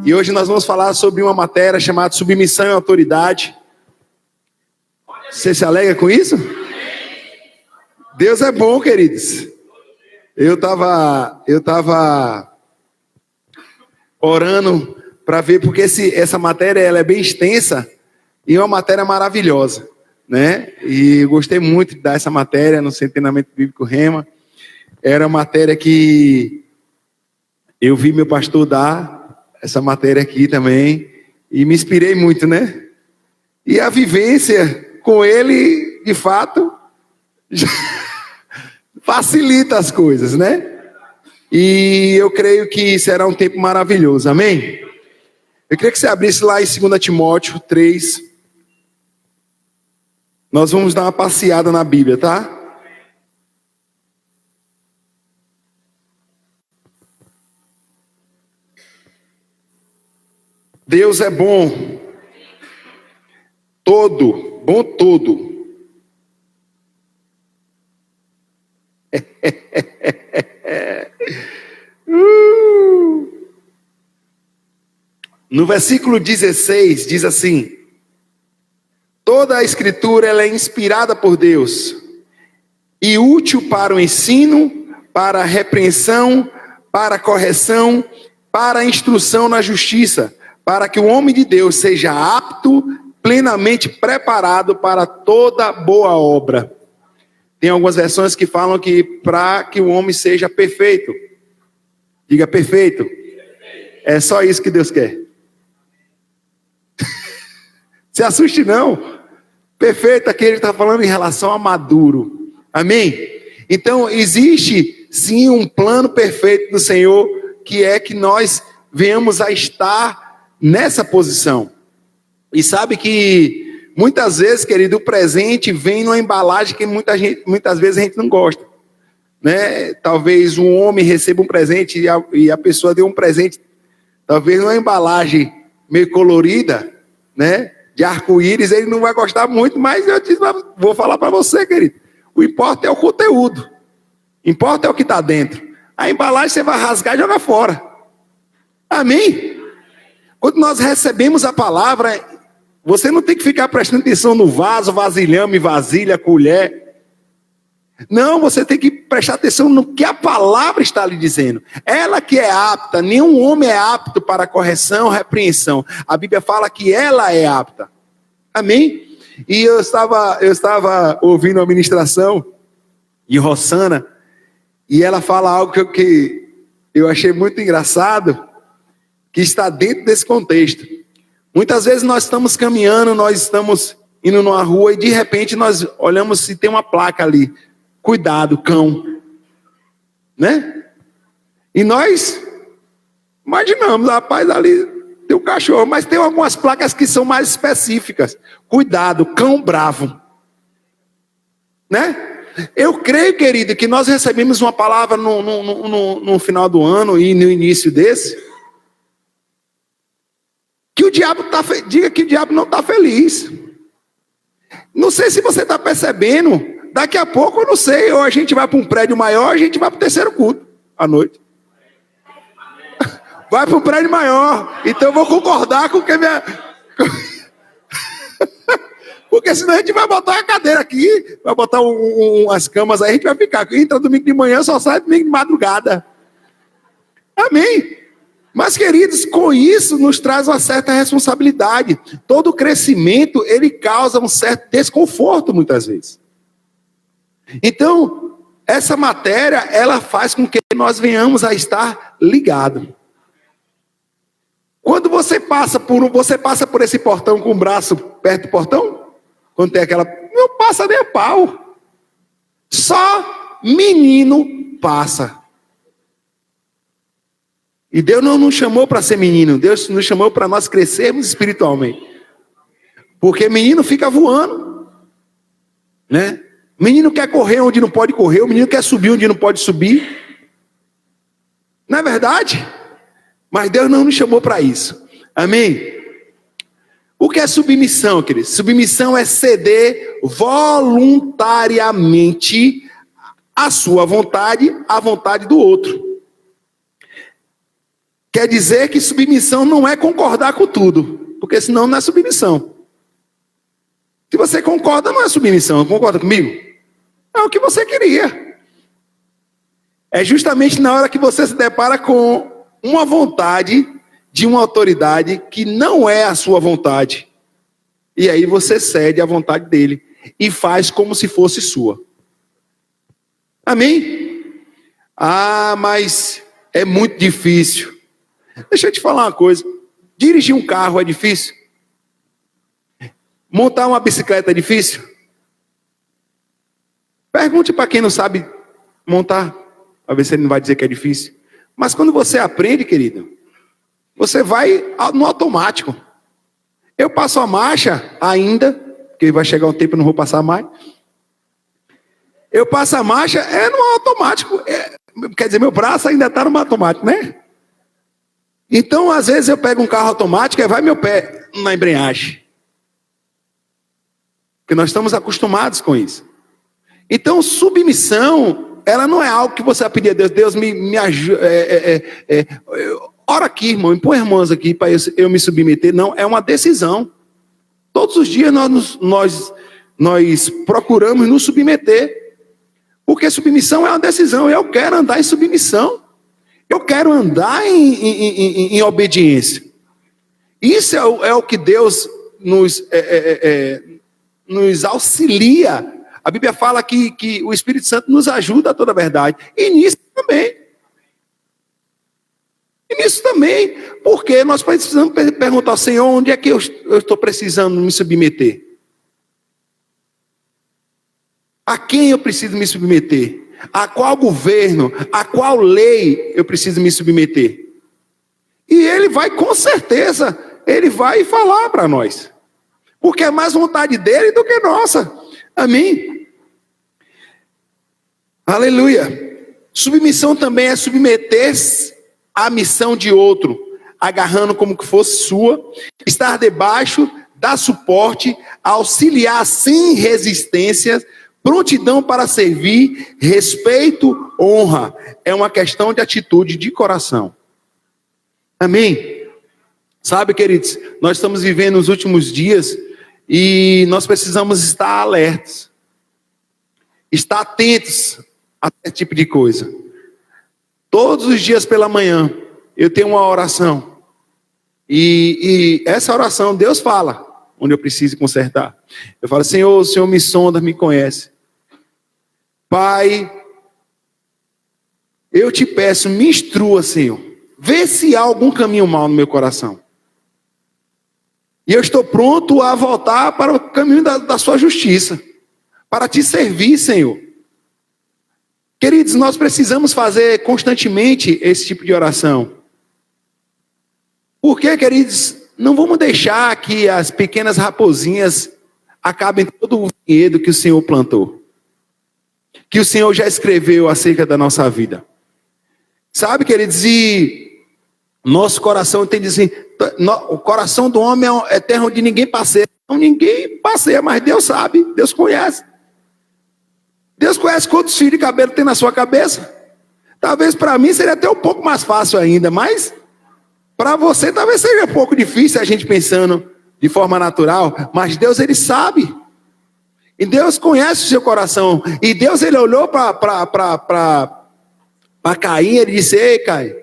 E hoje nós vamos falar sobre uma matéria chamada submissão e autoridade. Você se alegra com isso? Deus é bom, queridos. Eu tava orando para ver, porque essa matéria ela é bem extensa e é uma matéria maravilhosa, né? E eu gostei muito de dar essa matéria no Centenamento Bíblico Rema. Era uma matéria que eu vi meu pastor dar essa matéria aqui também e me inspirei muito, né? E a vivência com ele, de fato, facilita as coisas, né? E eu creio que será um tempo maravilhoso, amém? Eu queria que você abrisse lá em 2 Timóteo 3. Nós vamos dar uma passeada na Bíblia, tá? Deus é bom. Bom todo. No versículo 16 diz assim: toda a escritura ela é inspirada por Deus e útil para o ensino, para a repreensão, para a correção, para a instrução na justiça, para que o homem de Deus seja apto, plenamente preparado para toda boa obra. Tem algumas versões que falam que para que o homem seja perfeito. Diga perfeito. É só isso que Deus quer. Se assuste não. Perfeito aqui ele está falando em relação a maduro. Amém? Então existe sim um plano perfeito do Senhor, que é que nós venhamos a estar nessa posição. E sabe que muitas vezes, querido, o presente vem numa embalagem que muitas vezes a gente não gosta, né? Talvez um homem receba um presente e a pessoa deu um presente, talvez numa embalagem meio colorida, né? De arco-íris, ele não vai gostar muito, mas eu vou falar para você, querido, o importa é o conteúdo, importa é o que está dentro. A embalagem você vai rasgar e jogar fora. Amém? Quando nós recebemos a palavra, você não tem que ficar prestando atenção no vaso, vasilhame, vasilha, colher. Não, você tem que prestar atenção no que a palavra está lhe dizendo. Ela que é apta, nenhum homem é apto para correção, repreensão. A Bíblia fala que ela é apta. Amém? E eu estava ouvindo a ministração de Rossana, e ela fala algo que eu achei muito engraçado, que está dentro desse contexto. Muitas vezes nós estamos caminhando, nós estamos indo numa rua e de repente nós olhamos se tem uma placa ali: cuidado, cão, né? E nós imaginamos, rapaz, ali tem um cachorro, mas tem algumas placas que são mais específicas: cuidado, cão bravo, né? Eu creio, querido, que nós recebemos uma palavra no final do ano e no início desse, que o diabo diga que o diabo não está feliz. Não sei se você está percebendo. Daqui a pouco, eu não sei, ou a gente vai para um prédio maior, ou a gente vai para o terceiro culto à noite. Vai para um prédio maior. Então eu vou concordar com o que minha... Porque senão a gente vai botar uma cadeira aqui, vai botar umas camas aí, a gente vai ficar. Entra domingo de manhã, só sai domingo de madrugada. Amém? Mas, queridos, com isso nos traz uma certa responsabilidade. Todo crescimento, ele causa um certo desconforto, muitas vezes. Então, essa matéria, ela faz com que nós venhamos a estar ligados. Quando você passa por esse portão com o braço perto do portão, quando tem aquela... não passa nem a pau. Só menino passa. E Deus não nos chamou para ser menino, Deus nos chamou para nós crescermos espiritualmente. Porque menino fica voando, né? Menino quer correr onde não pode correr, o menino quer subir onde não pode subir. Não é verdade? Mas Deus não nos chamou para isso. Amém? O que é submissão, queridos? Submissão é ceder voluntariamente a sua vontade à vontade do outro. Quer dizer que submissão não é concordar com tudo, porque senão não é submissão. Se você concorda, não é submissão. Concorda comigo? É o que você queria. É justamente na hora que você se depara com uma vontade de uma autoridade que não é a sua vontade. E aí você cede à vontade dele e faz como se fosse sua. Amém? Ah, mas é muito difícil. Deixa eu te falar uma coisa. Dirigir um carro é difícil? Montar uma bicicleta é difícil? Pergunte para quem não sabe montar, para ver se ele não vai dizer que é difícil. Mas quando você aprende, querido, você vai no automático. Eu passo a marcha ainda, porque vai chegar um tempo que eu não vou passar mais. Eu passo a marcha, é no automático. Quer dizer, meu braço ainda está no automático, né? Então, às vezes eu pego um carro automático e vai meu pé na embreagem. Porque nós estamos acostumados com isso. Então, submissão, ela não é algo que você vai pedir a Deus. Deus me ajuda. Ora aqui, irmão, põe as mãos aqui para eu me submeter. Não, é uma decisão. Todos os dias nós procuramos nos submeter. Porque submissão é uma decisão. Eu quero andar em submissão. Eu quero andar em obediência. Isso é o que Deus nos auxilia. A Bíblia fala que o Espírito Santo nos ajuda a toda a verdade. E nisso também. Porque nós precisamos perguntar ao Senhor, onde é que eu estou precisando me submeter? A quem eu preciso me submeter? A qual governo, a qual lei eu preciso me submeter? E ele vai, com certeza, ele vai falar para nós. Porque é mais vontade dele do que nossa. Amém? Aleluia. Submissão também é submeter-se à missão de outro, agarrando como que fosse sua, estar debaixo, dar suporte, auxiliar sem resistência, prontidão para servir, respeito, honra. É uma questão de atitude de coração. Amém? Sabe, queridos, nós estamos vivendo os últimos dias e nós precisamos estar alertas. Estar atentos a esse tipo de coisa. Todos os dias pela manhã eu tenho uma oração. E essa oração, Deus fala onde eu preciso consertar. Eu falo, Senhor, o Senhor me sonda, me conhece. Pai, eu te peço, me instrua, Senhor. Vê se há algum caminho mau no meu coração. E eu estou pronto a voltar para o caminho da sua justiça. Para te servir, Senhor. Queridos, nós precisamos fazer constantemente esse tipo de oração. Porque, queridos, não vamos deixar que as pequenas raposinhas acabem todo o vinhedo que o Senhor plantou. Que o Senhor já escreveu acerca da nossa vida. Sabe, queridos, e nosso coração tem assim, o coração do homem é terra onde ninguém passeia. Então, ninguém passeia, mas Deus sabe, Deus conhece. Deus conhece quantos fios de cabelo tem na sua cabeça. Talvez para mim seria até um pouco mais fácil ainda, mas para você talvez seja um pouco difícil a gente pensando de forma natural, mas Deus, ele sabe. E Deus conhece o seu coração. E Deus, ele olhou para Caim, ele disse, ei, Caim,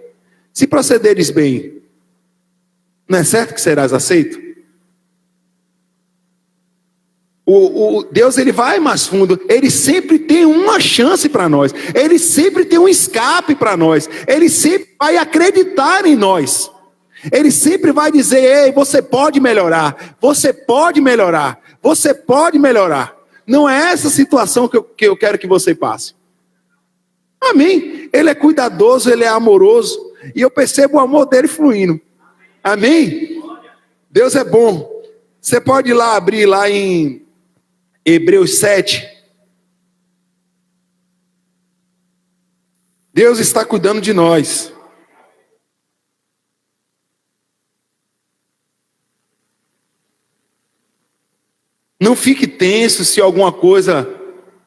se procederes bem, não é certo que serás aceito? O Deus, ele vai mais fundo. Ele sempre tem uma chance para nós. Ele sempre tem um escape para nós. Ele sempre vai acreditar em nós. Ele sempre vai dizer, ei, você pode melhorar. Você pode melhorar. Você pode melhorar. Não é essa situação que eu quero que você passe. Amém? Ele é cuidadoso, ele é amoroso. E eu percebo o amor dele fluindo. Amém? Deus é bom. Você pode ir lá, abrir lá em Hebreus 7. Deus está cuidando de nós. Não fique tenso se alguma coisa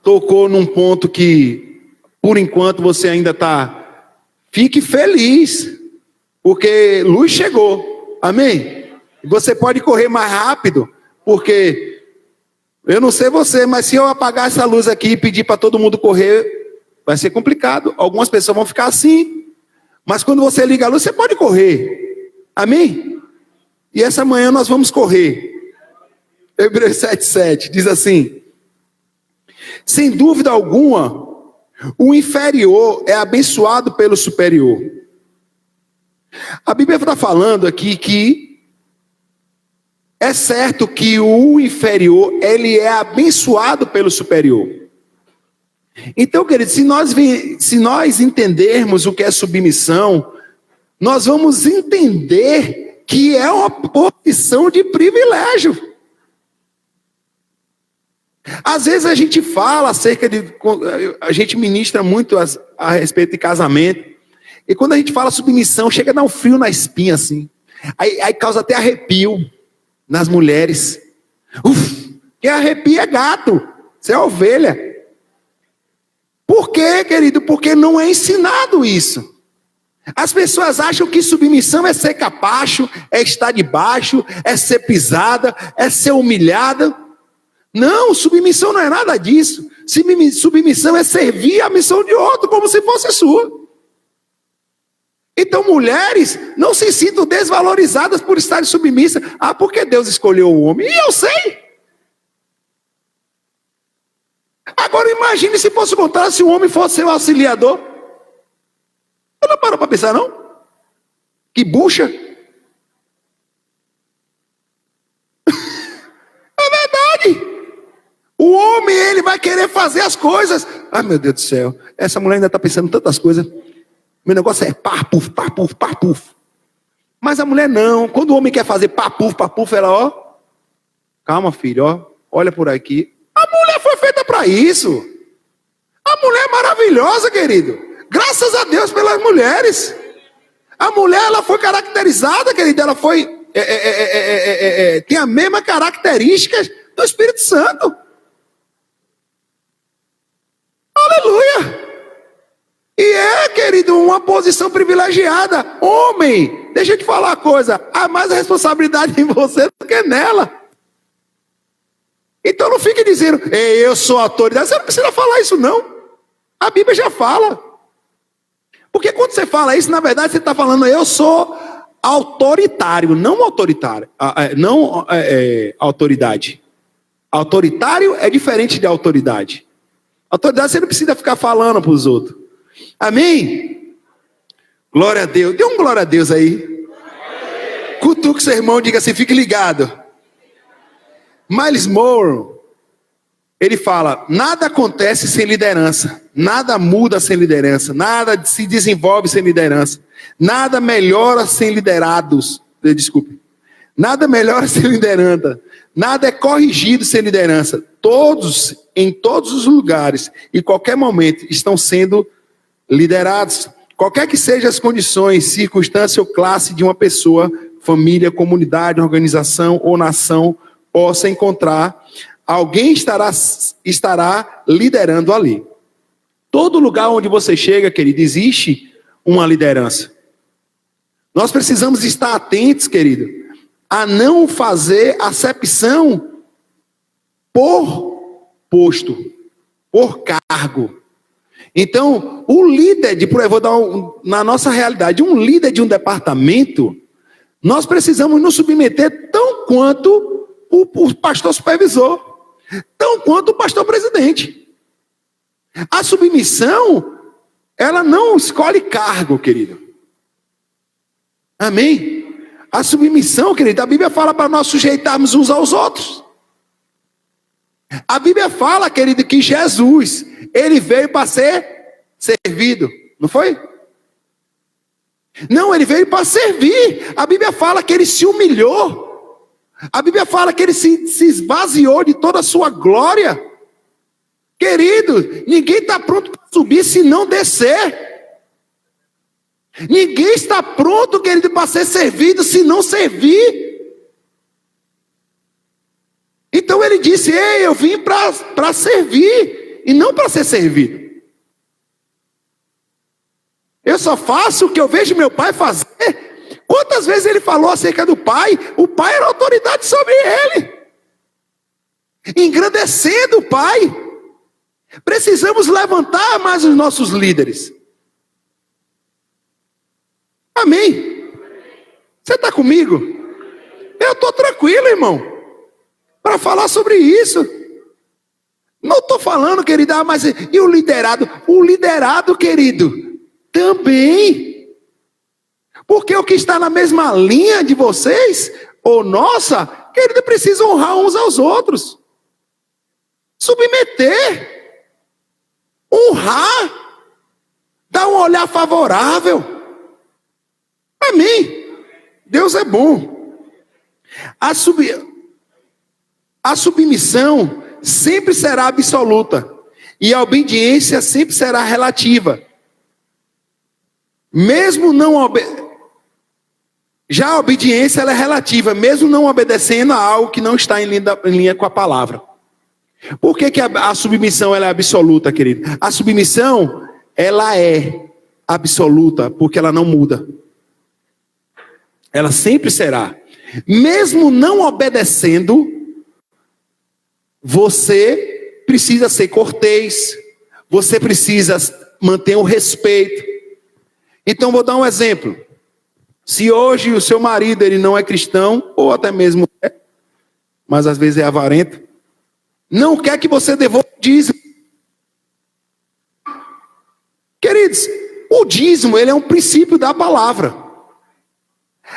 tocou num ponto que, por enquanto, você ainda está. Fique feliz. porque luz chegou. Amém? Você pode correr mais rápido, porque eu não sei você, mas se eu apagar essa luz aqui e pedir para todo mundo correr, vai ser complicado. Algumas pessoas vão ficar assim. Mas quando você liga a luz, você pode correr. Amém? E essa manhã nós vamos correr. Hebreus 7,7 diz assim: sem dúvida alguma, o inferior é abençoado pelo superior. A Bíblia está falando aqui que é certo que o inferior, ele é abençoado pelo superior. Então, querido, se nós entendermos o que é submissão, nós vamos entender que é uma posição de privilégio. Às vezes a gente fala a gente ministra muito a respeito de casamento, e quando a gente fala submissão, chega a dar um frio na espinha assim, aí causa até arrepio nas mulheres. Que arrepio é gato, você é ovelha. Por quê, querido? Porque não é ensinado isso. As pessoas acham que submissão é ser capacho, é estar debaixo, é ser pisada, é ser humilhada. Não, submissão não é nada disso. Submissão é servir a missão de outro como se fosse sua. Então, mulheres, não se sintam desvalorizadas por estarem submissas. Ah, porque Deus escolheu o homem? E eu sei. Agora imagine se fosse o contrário, se o homem fosse seu auxiliador. Você não parou para pensar, não? Que bucha. É verdade. O homem, ele vai querer fazer as coisas. Ai, meu Deus do céu. Essa mulher ainda está pensando em tantas coisas. Meu negócio é pá, puf, pá, puf, pá, puf. Mas a mulher não. Quando o homem quer fazer pá, puf, ela, ó. Calma, filho, ó. Olha por aqui. A mulher foi feita para isso. A mulher é maravilhosa, querido. Graças a Deus pelas mulheres. A mulher, ela foi caracterizada, querido. Ela foi... tem a mesma característica do Espírito Santo. Aleluia. E querido, uma posição privilegiada. Homem, deixa eu te falar uma coisa. Há mais responsabilidade em você do que nela. Então não fique dizendo, eu sou autoridade. Você não precisa falar isso não. A Bíblia já fala. Porque quando você fala isso, na verdade você está falando, eu sou autoritário, não autoritário. Autoridade. Autoritário é diferente de autoridade. Autoridade você não precisa ficar falando para os outros. Amém? Glória a Deus. Dê um glória a Deus aí. Cutuque seu irmão, diga assim, fique ligado. Miles Monroe, ele fala, nada acontece sem liderança, nada muda sem liderança, nada se desenvolve sem liderança, nada melhora sem liderados, nada melhora sem liderança, nada é corrigido sem liderança, todos, em todos os lugares, em qualquer momento, estão sendo liderados, qualquer que sejam as condições, circunstância ou classe de uma pessoa, família, comunidade, organização ou nação, possa encontrar, alguém estará liderando ali. Todo lugar onde você chega, querido, existe uma liderança. Nós precisamos estar atentos, querido, a não fazer acepção por posto, por cargo. Então, o líder na nossa realidade, um líder de um departamento, nós precisamos nos submeter tão quanto o pastor supervisor, tão quanto o pastor presidente. A submissão, ela não escolhe cargo, querido. Amém? A submissão, querido, a Bíblia fala para nós sujeitarmos uns aos outros. A Bíblia fala, querido, que Jesus, ele veio para ser servido, não foi? Não, ele veio para servir. A Bíblia fala que ele se humilhou. A Bíblia fala que ele se esvaziou de toda a sua glória. Querido, ninguém está pronto para subir se não descer. Ninguém está pronto, querido, para ser servido se não servir. Então ele disse, eu vim para servir e não para ser servido. Eu só faço o que eu vejo meu pai fazer. Quantas vezes ele falou acerca do pai? O pai era autoridade sobre ele, engrandecendo o pai. Precisamos levantar mais os nossos líderes. Amém? Você está comigo? Eu estou tranquilo, irmão, para falar sobre isso. Não estou falando, querido, mas e o liderado? O liderado, querido, também. Porque o que está na mesma linha de vocês, ou nossa, querido, precisa honrar uns aos outros. Submeter. Honrar. Dar um olhar favorável. Amém. Deus é bom. A submissão sempre será absoluta. E a obediência sempre será relativa. Mesmo não Já a obediência ela é relativa, mesmo não obedecendo a algo que não está em linha com a palavra. Por que a submissão ela é absoluta, querido? A submissão ela é absoluta porque ela não muda. Ela sempre será. Mesmo não obedecendo, você precisa ser cortês, você precisa manter o respeito. Então vou dar um exemplo. Se hoje o seu marido ele não é cristão, ou até mesmo é, mas às vezes é avarento, não quer que você devolva o dízimo. Queridos, o dízimo ele é um princípio da palavra.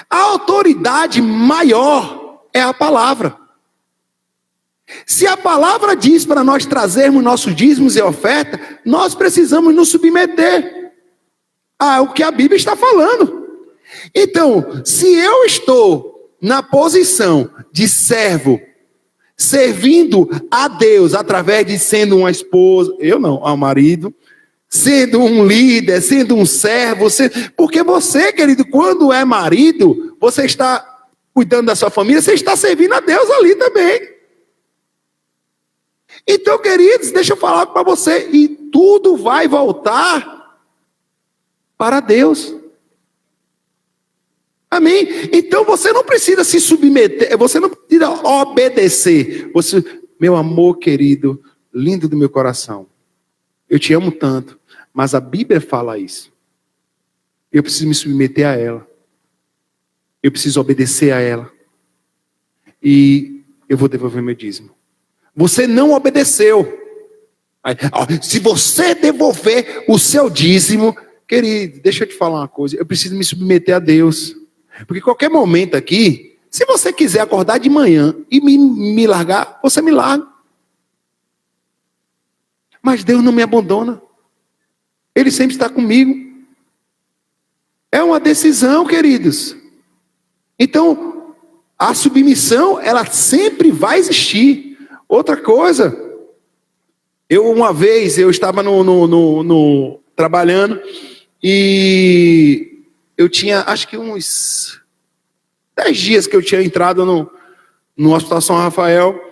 A autoridade maior é a palavra. Se a palavra diz para nós trazermos nossos dízimos e oferta, nós precisamos nos submeter ao que a Bíblia está falando. Então, se eu estou na posição de servo, servindo a Deus através de sendo uma esposa, eu não, ao marido, sendo um líder, sendo um servo, porque você, querido, quando é marido, você está cuidando da sua família, você está servindo a Deus ali também. Então, queridos, deixa eu falar para você, e tudo vai voltar para Deus. Amém? Então você não precisa se submeter, você não precisa obedecer. Você, meu amor querido, lindo do meu coração, eu te amo tanto, mas a Bíblia fala isso. Eu preciso me submeter a ela. Eu preciso obedecer a ela. E eu vou devolver meu dízimo. Você não obedeceu. Se você devolver o seu dízimo, querido, deixa eu te falar uma coisa. Eu preciso me submeter a Deus. Porque qualquer momento aqui, se você quiser acordar de manhã e me largar, você me larga. Mas Deus não me abandona. Ele sempre está comigo. É uma decisão, queridos. Então, a submissão, ela sempre vai existir. Outra coisa, uma vez eu estava trabalhando e eu tinha, acho que uns 10 dias que eu tinha entrado no Hospital São Rafael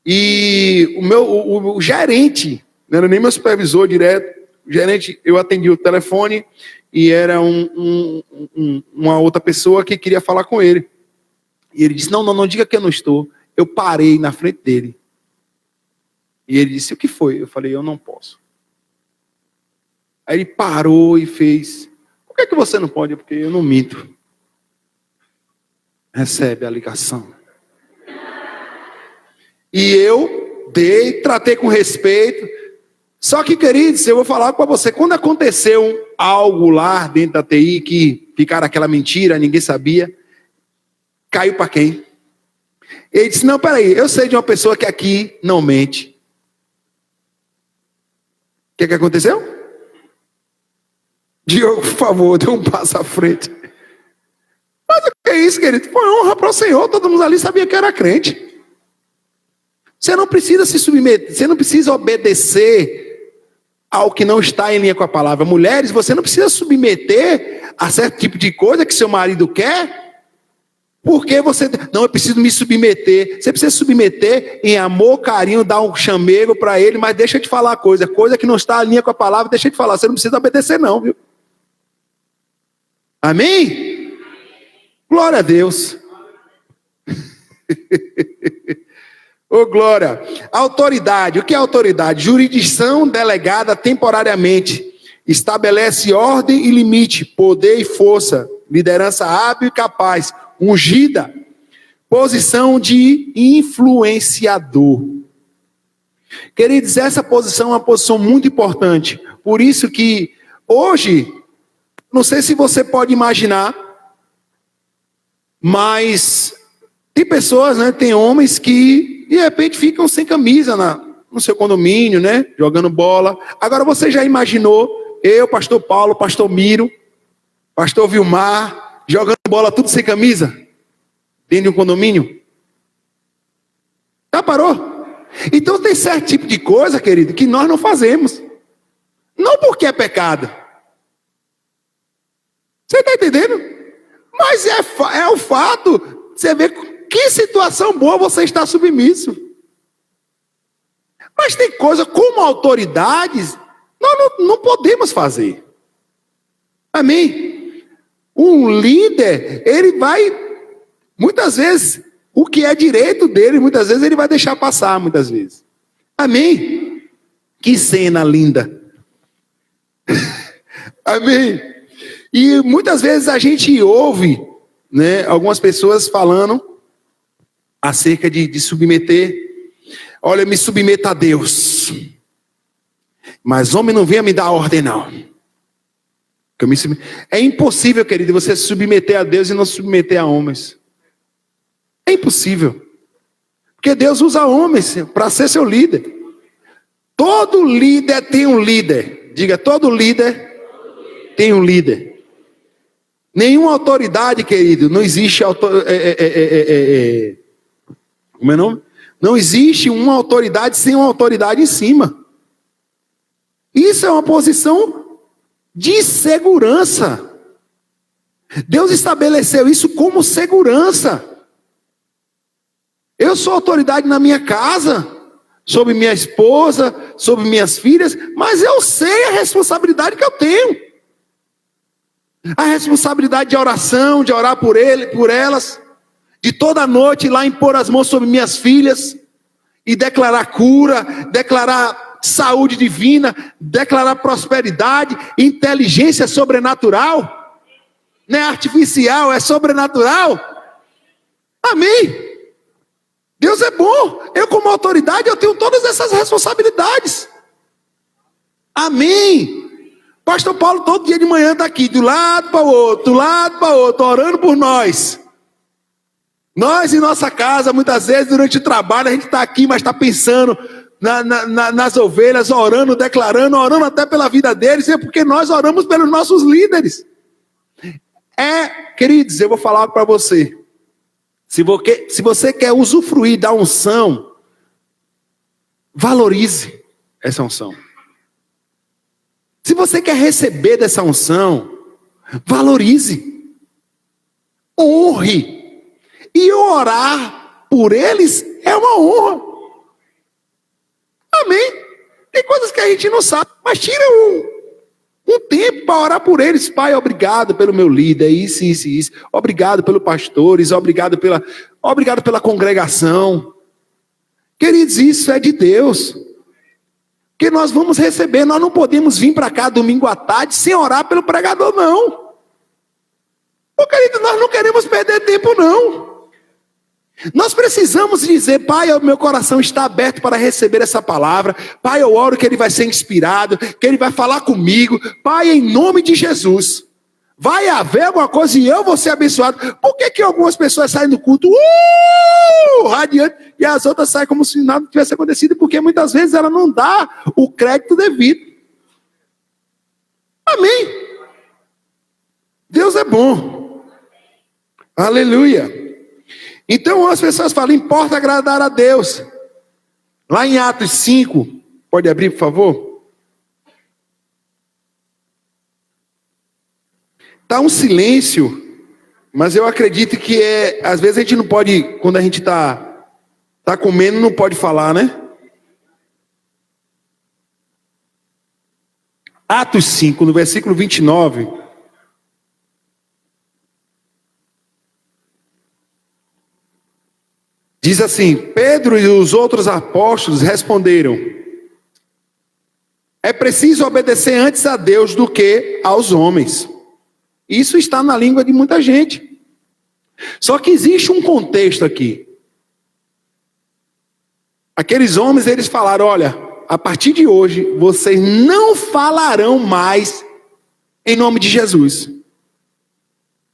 e o gerente, não era nem meu supervisor direto, o gerente, eu atendi o telefone e era uma outra pessoa que queria falar com ele. E ele disse, não diga que eu não estou. Eu parei na frente dele. E ele disse, o que foi? Eu falei, eu não posso. Aí ele parou e fez, por que você não pode? Porque eu não minto. Recebe a ligação. E eu tratei com respeito. Só que, queridos, eu vou falar para você, quando aconteceu algo lá dentro da TI, que ficaram aquela mentira, ninguém sabia, caiu para quem? Ele disse, não, peraí, eu sei de uma pessoa que aqui não mente. O que aconteceu? Diogo, por favor, dê um passo à frente. Mas o que é isso, querido? Foi honra para o Senhor, todo mundo ali sabia que era crente. Você não precisa se submeter, você não precisa obedecer ao que não está em linha com a palavra. Mulheres, você não precisa submeter a certo tipo de coisa que seu marido quer, porque você, não, eu preciso me submeter. Você precisa submeter em amor, carinho, dar um chamego para ele, mas deixa eu te falar coisa que não está em linha com a palavra, deixa eu te falar, você não precisa obedecer não, viu? Amém? Glória a Deus. Ô, glória. Autoridade. O que é autoridade? Jurisdição delegada temporariamente. Estabelece ordem e limite, poder e força, liderança hábil e capaz, ungida, posição de influenciador. Queridos, essa posição é uma posição muito importante. Por isso que hoje, não sei se você pode imaginar, mas tem pessoas, né, tem homens que de repente ficam sem camisa no seu condomínio, né, jogando bola. Agora você já imaginou eu, pastor Paulo, pastor Miro, pastor Vilmar, jogando bola tudo sem camisa, dentro de um condomínio? Já parou? Então tem certo tipo de coisa, querido, que nós não fazemos. Não porque é pecado. Você está entendendo? Mas é o fato, você vê que situação boa você está submisso. Mas tem coisa como autoridades, nós não podemos fazer. Amém? Um líder, ele vai, muitas vezes, o que é direito dele, muitas vezes ele vai deixar passar, muitas vezes. Amém? Que cena linda. Amém? E muitas vezes a gente ouve, né, algumas pessoas falando acerca de submeter. Olha, me submeta a Deus. Mas homem não venha me dar ordem, não. É impossível, querido, você se submeter a Deus e não se submeter a homens. É impossível. Porque Deus usa homens para ser seu líder. Todo líder tem um líder. Diga, todo líder tem um líder. Nenhuma autoridade, querido, não existe como é o nome? Não existe uma autoridade sem uma autoridade em cima. Isso é uma posição de segurança. Deus estabeleceu isso como segurança. Eu sou autoridade na minha casa, sobre minha esposa, sobre minhas filhas, mas eu sei a responsabilidade que eu tenho. A responsabilidade de oração, de orar por elas, de toda noite ir lá impor as mãos sobre minhas filhas e declarar cura, declarar saúde divina, declarar prosperidade, inteligência sobrenatural. Não é artificial, é sobrenatural. Amém? Deus é bom. Eu, como autoridade, eu tenho todas essas responsabilidades. Amém? Pastor Paulo todo dia de manhã está aqui, do lado para o outro, orando por nós. Nós em nossa casa, muitas vezes durante o trabalho, a gente está aqui, mas está pensando nas ovelhas, orando, declarando, orando até pela vida deles, é porque nós oramos pelos nossos líderes. Queridos, eu vou falar algo para você. Se você quer usufruir da unção, valorize essa unção. Se você quer receber dessa unção, valorize, honre. E orar por eles é uma honra. Amém? Tem coisas que a gente não sabe, mas tira um tempo para orar por eles. Pai, obrigado pelo meu líder, isso. Obrigado pelos pastores, obrigado pela congregação. Queridos, isso é de Deus. Que nós vamos receber, nós não podemos vir para cá domingo à tarde sem orar pelo pregador, não. Querido, nós não queremos perder tempo, não. Nós precisamos dizer, Pai, o meu coração está aberto para receber essa palavra. Pai, eu oro que ele vai ser inspirado, que ele vai falar comigo. Pai, em nome de Jesus, vai haver alguma coisa e eu vou ser abençoado. Por que algumas pessoas saem do culto radiante e as outras saem como se nada tivesse acontecido? Porque muitas vezes ela não dá o crédito devido. Amém? Deus é bom. Aleluia. Então as pessoas falam, importa agradar a Deus. Lá em Atos 5, pode abrir por favor? Está um silêncio, mas eu acredito que às vezes a gente não pode, quando a gente está comendo, não pode falar, né? Atos 5, no versículo 29. Diz assim: Pedro e os outros apóstolos responderam: é preciso obedecer antes a Deus do que aos homens. Isso está na língua de muita gente. Só que existe um contexto aqui. Aqueles homens, eles falaram: olha, a partir de hoje, vocês não falarão mais em nome de Jesus.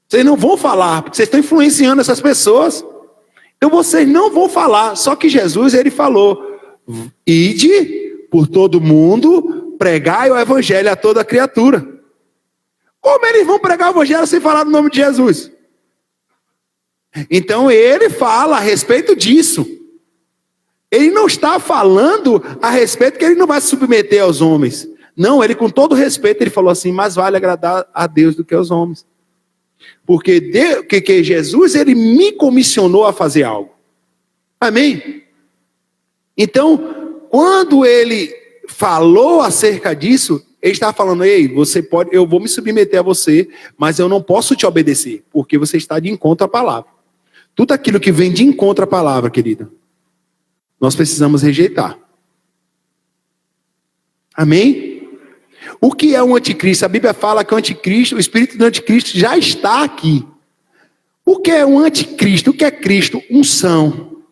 Vocês não vão falar, porque vocês estão influenciando essas pessoas. Então vocês não vão falar. Só que Jesus, ele falou: ide por todo mundo, pregai o evangelho a toda criatura. Como eles vão pregar o evangelho sem falar no nome de Jesus? Então ele fala a respeito disso. Ele não está falando a respeito que ele não vai se submeter aos homens. Não, ele com todo respeito, ele falou assim: mais vale agradar a Deus do que aos homens. Porque Jesus, ele me comissionou a fazer algo. Amém? Então, quando ele falou acerca disso, ele está falando: ei, eu vou me submeter a você, mas eu não posso te obedecer, porque você está de encontro à palavra. Tudo aquilo que vem de encontro à palavra, querida, nós precisamos rejeitar. Amém? O que é o anticristo? A Bíblia fala que o anticristo, o espírito do anticristo já está aqui. O que é o anticristo? O que é Cristo? Unção.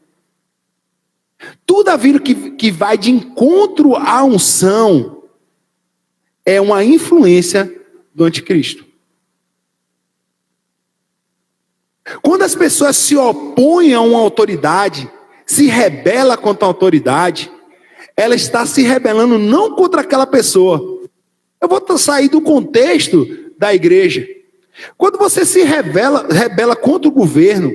Tudo aquilo que vai de encontro à unção é uma influência do anticristo. Quando as pessoas se opõem a uma autoridade, se rebela contra a autoridade, ela está se rebelando não contra aquela pessoa. Eu vou sair do contexto da igreja. Quando você se rebela contra o governo,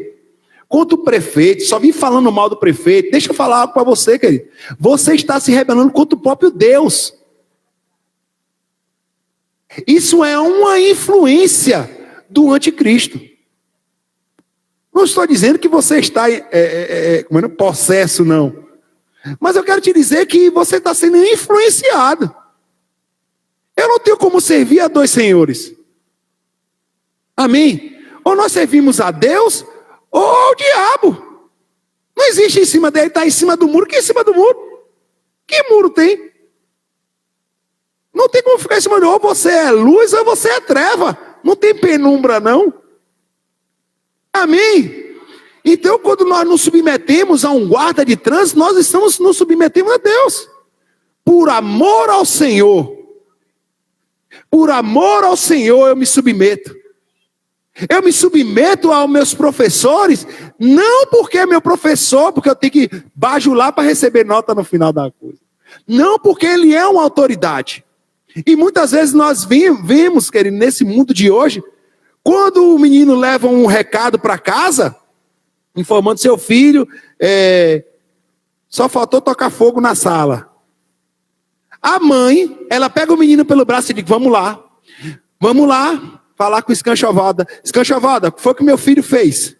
contra o prefeito, só vem falando mal do prefeito, deixa eu falar algo para você, querido. Você está se rebelando contra o próprio Deus. Isso é uma influência do anticristo. Não estou dizendo que você está possesso, não. Mas eu quero te dizer que você está sendo influenciado. Eu não tenho como servir a dois senhores. Amém? Ou nós servimos a Deus, ou ao diabo. Não existe em cima dele, está em cima do muro. Que em cima do muro? Que muro tem? Não tem como ficar em cima do muro. Ou você é luz, ou você é treva. Não tem penumbra, não. Amém? Então, quando nós nos submetemos a um guarda de trânsito, nós estamos nos submetendo a Deus. Por amor ao Senhor. Por amor ao Senhor eu me submeto. Eu me submeto aos meus professores, não porque é meu professor, porque eu tenho que bajular para receber nota no final da coisa. Não porque ele é uma autoridade. E muitas vezes nós vemos, querido, nesse mundo de hoje, quando o menino leva um recado para casa, informando seu filho, só faltou tocar fogo na sala. A mãe, ela pega o menino pelo braço e diz: vamos lá falar com o Escanchovada. Escanchovada, o que foi que meu filho fez?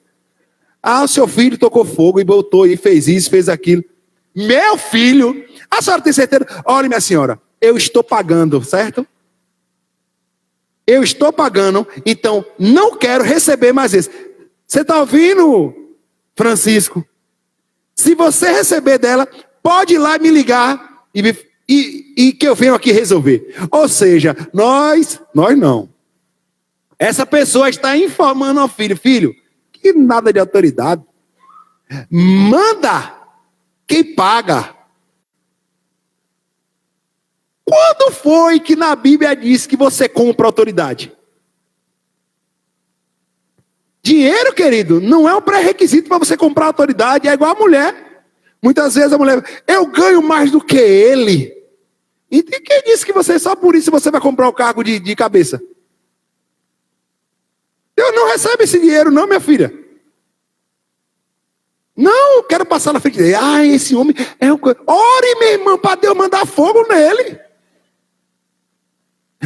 Ah, o seu filho tocou fogo e botou e fez isso, fez aquilo. Meu filho, a senhora tem certeza? Olha, minha senhora, eu estou pagando, certo? Eu estou pagando, então não quero receber mais isso. Você está ouvindo, Francisco? Se você receber dela, pode ir lá me ligar e que eu venho aqui resolver. Ou seja, nós não. Essa pessoa está informando ao filho: filho, que nada de autoridade. Manda quem paga. Quando foi que na Bíblia diz que você compra autoridade? Dinheiro, querido, não é um pré-requisito para você comprar autoridade. É igual a mulher. Muitas vezes a mulher: eu ganho mais do que ele. E quem disse que você, só por isso você vai comprar o cargo de cabeça? Eu não recebo esse dinheiro não, minha filha. Não, eu quero passar na frente dele. Ah, esse homem é um... Ore, minha irmã, para Deus mandar fogo nele.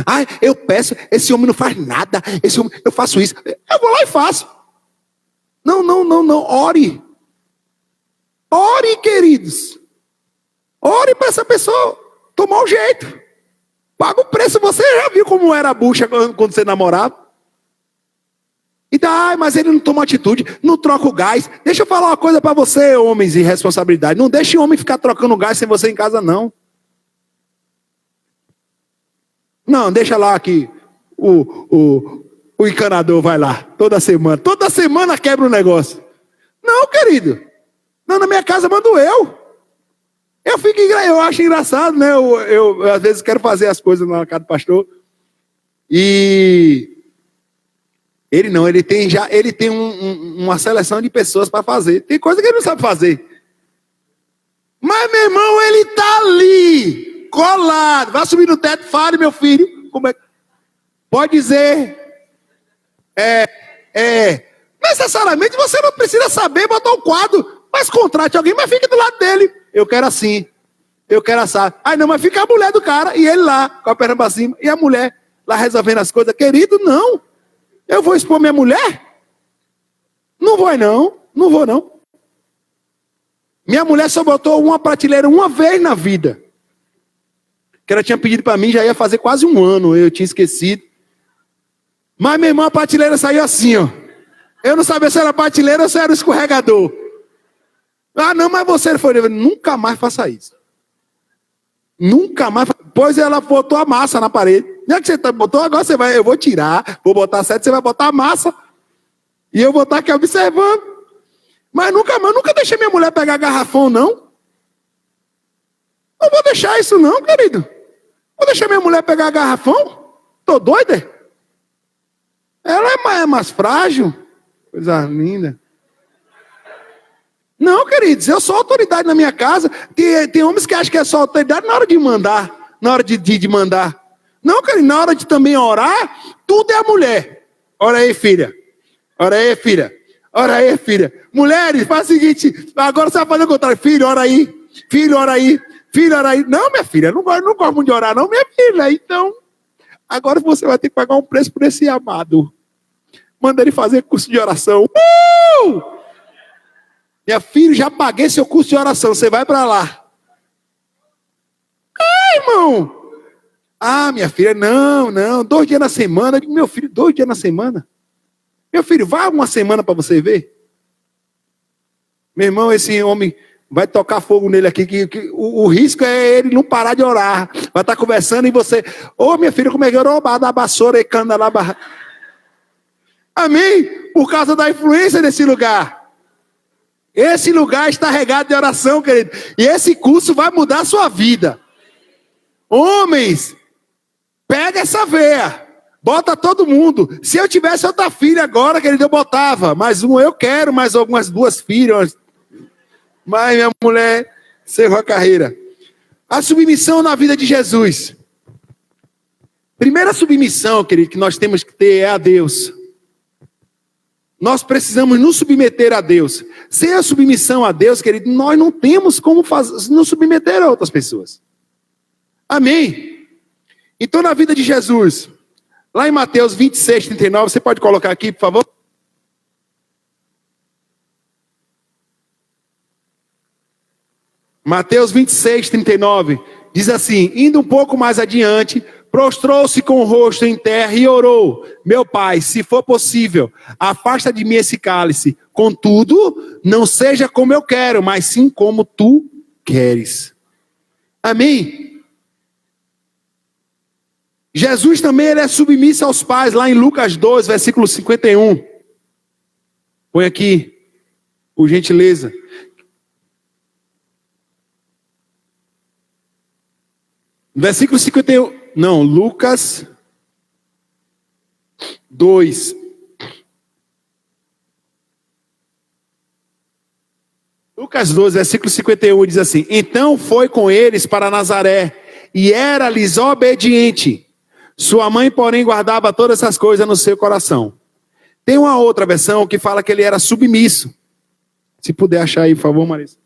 Ah, eu peço, esse homem não faz nada. Esse homem, eu faço isso. Eu vou lá e faço. Não. Ore. Ore, queridos. Ore para essa pessoa tomar o jeito. Paga o preço. Você já viu como era a bucha quando você namorava? Então, mas ele não toma atitude, não troca o gás. Deixa eu falar uma coisa para você, homens de responsabilidade. Não deixe o homem ficar trocando gás sem você em casa, não. Não, deixa lá que o encanador vai lá, toda semana. Toda semana quebra um negócio. Não, querido. Não, na minha casa mando eu. Eu acho engraçado, né? Eu às vezes quero fazer as coisas na casa do pastor. E ele tem uma seleção de pessoas para fazer. Tem coisa que ele não sabe fazer. Mas, meu irmão, ele está ali, colado. Vai subir no teto, fale, meu filho. Como é? Pode dizer. Necessariamente você não precisa saber botar um quadro. Mas contrate alguém, mas fique do lado dele. Eu quero assim. Eu quero assar. Não, mas fica a mulher do cara e ele lá, com a perna para cima. E a mulher lá resolvendo as coisas. Querido, não. Eu vou expor minha mulher? Não vou não. Não vou não. Minha mulher só botou uma prateleira uma vez na vida. Que ela tinha pedido para mim, já ia fazer quase um ano. Eu tinha esquecido. Mas, meu irmão, a prateleira saiu assim, ó. Eu não sabia se era prateleira ou se era escorregador. Não, mas você foi. Nunca mais faça isso. Nunca mais. Pois ela botou a massa na parede. Não é que você botou, agora você vai. Eu vou tirar, vou botar certo, você vai botar a massa. E eu vou estar aqui observando. Mas nunca deixei minha mulher pegar garrafão, não. Não vou deixar isso, não, querido. Vou deixar minha mulher pegar garrafão? Tô doida? Ela é mais frágil. Coisa linda. Não, queridos, eu sou autoridade na minha casa. Tem homens que acham que é só autoridade na hora de mandar. Na hora de mandar. Não, querido, na hora de também orar, tudo é a mulher. Ora aí, filha. Ora aí, filha. Ora aí, filha. Mulheres, faz o seguinte. Agora você vai fazer o contrário. Filho, ora aí. Filho, ora aí. Filho, ora aí. Não, minha filha, não gosto muito de orar, não, minha filha. Então, agora você vai ter que pagar um preço por esse amado. Manda ele fazer curso de oração. Minha filha, já paguei seu curso de oração. Você vai para lá. Irmão. Minha filha, não. 2 dias na semana. Eu digo, meu filho, 2 dias na semana? Meu filho, vá uma semana para você ver. Meu irmão, esse homem vai tocar fogo nele aqui. Que o risco é ele não parar de orar. Vai estar conversando e você... minha filha, como é que eu orou? Da vassoura e canda lá. Amém? Por causa da influência desse lugar. Esse lugar está regado de oração, querido. E esse curso vai mudar a sua vida. Homens, pega essa veia. Bota todo mundo. Se eu tivesse outra filha agora, querido, eu botava. Mais uma eu quero, mais algumas 2 filhas. Mas minha mulher encerrou a carreira. A submissão na vida de Jesus. Primeira submissão, querido, que nós temos que ter é a Deus. Nós precisamos nos submeter a Deus. Sem a submissão a Deus, querido, nós não temos como nos submeter a outras pessoas. Amém? Então, na vida de Jesus, lá em Mateus 26, 39, você pode colocar aqui, por favor? Mateus 26, 39, diz assim: indo um pouco mais adiante, prostrou-se com o rosto em terra e orou: meu pai, se for possível, afasta de mim esse cálice. Contudo, não seja como eu quero, mas sim como tu queres. Amém? Jesus também ele é submisso aos pais, lá em Lucas 2, versículo 51. Põe aqui, por gentileza. Versículo 51. Não, Lucas 2. Lucas 12, versículo 51 diz assim: então foi com eles para Nazaré, e era-lhes obediente. Sua mãe, porém, guardava todas essas coisas no seu coração. Tem uma outra versão que fala que ele era submisso. Se puder achar aí, por favor, Marisa.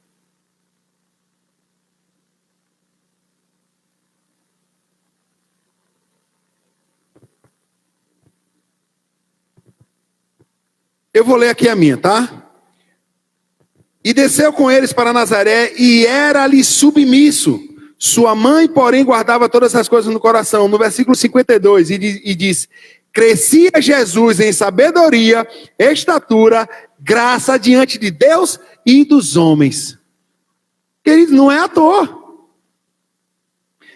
Eu vou ler aqui a minha, tá? E desceu com eles para Nazaré e era-lhe submisso. Sua mãe, porém, guardava todas essas coisas no coração. No versículo 52, e diz: Crescia Jesus em sabedoria, estatura, graça diante de Deus e dos homens. Queridos, não é à toa.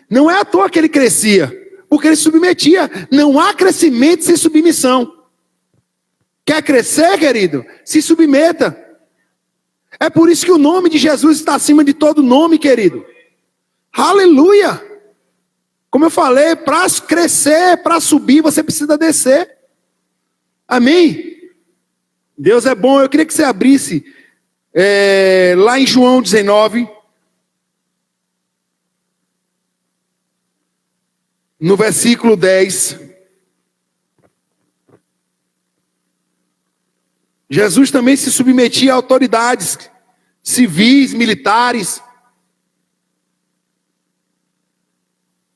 Não é à toa que ele crescia, porque ele submetia. Não há crescimento sem submissão. Quer crescer, querido? Se submeta. É por isso que o nome de Jesus está acima de todo nome, querido. Aleluia! Como eu falei, para crescer, para subir, você precisa descer. Amém? Deus é bom. Eu queria que você abrisse lá em João 19, no versículo 10. Jesus também se submetia a autoridades civis, militares.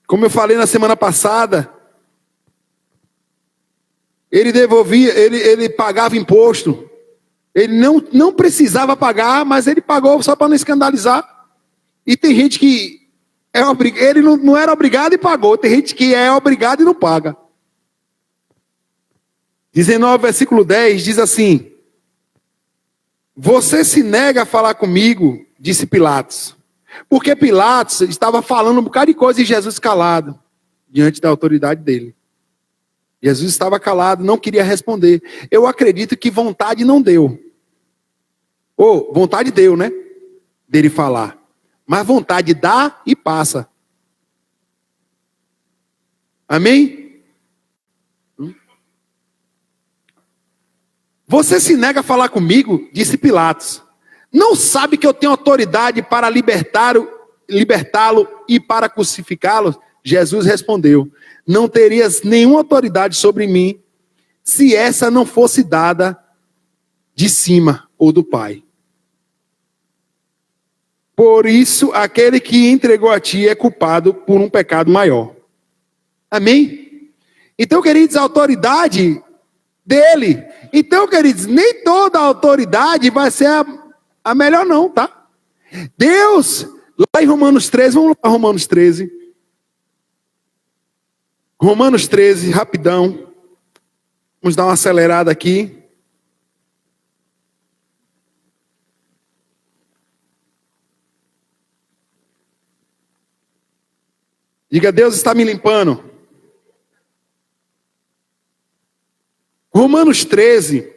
Como eu falei na semana passada, ele pagava imposto. Ele não precisava pagar, mas ele pagou só para não escandalizar. E tem gente que ele não era obrigado e pagou. Tem gente que é obrigado e não paga. 19, versículo 10, diz assim: você se nega a falar comigo, disse Pilatos. Porque Pilatos estava falando um bocado de coisa e Jesus calado, diante da autoridade dele. Jesus estava calado, não queria responder. Eu acredito que vontade não deu. Vontade deu, né? Dele falar. Mas vontade dá e passa. Amém? Você se nega a falar comigo, disse Pilatos. Não sabe que eu tenho autoridade para libertá-lo e para crucificá-lo? Jesus respondeu: não terias nenhuma autoridade sobre mim, se essa não fosse dada de cima ou do Pai. Por isso, aquele que entregou a ti é culpado por um pecado maior. Amém? Então, queridos, a autoridade dele. Então, queridos, nem toda a autoridade vai ser a melhor não, tá? Deus, lá em Romanos 13, vamos lá para Romanos 13. Romanos 13, rapidão. Vamos dar uma acelerada aqui. Diga, Deus está me limpando. Romanos 13,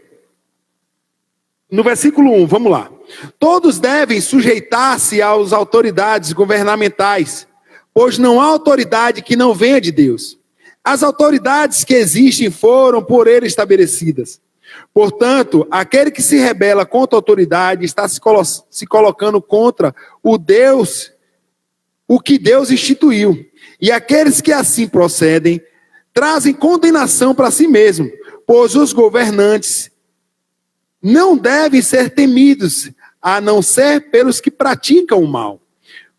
no versículo 1, vamos lá. Todos devem sujeitar-se às autoridades governamentais, pois não há autoridade que não venha de Deus. As autoridades que existem foram por ele estabelecidas. Portanto, aquele que se rebela contra a autoridade está se colocando contra o que Deus instituiu. E aqueles que assim procedem, trazem condenação para si mesmo, pois os governantes não devem ser temidos, a não ser pelos que praticam o mal.